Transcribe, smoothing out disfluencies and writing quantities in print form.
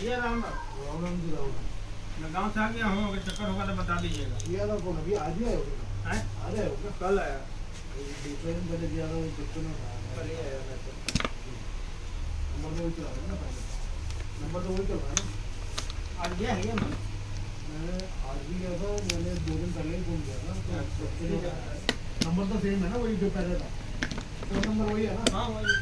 भैया राम राम राम जी राम। मैं गांव से आ गया हूँ, अगर चक्कर होगा तो बता दीजिएगा। ये ना कौन अभी आज ही आए हो क्या? हैं? आज आए हो क्या? कल आया। दूसरे दिन पहले गया था वो बच्चों ने कल ही आया मैं तो। नंबर तो वही चला रहा है ना पहले। नंबर तो वही चल रहा है ना। आज गया है क्या मैं? मैं आज भी गया था, मैंने 2 दिन पहले ही फोन किया था तो बच्चे ने नंबर तो सेम है ना, वही जो पहले था। फोन नंबर वही है ना? हाँ वही।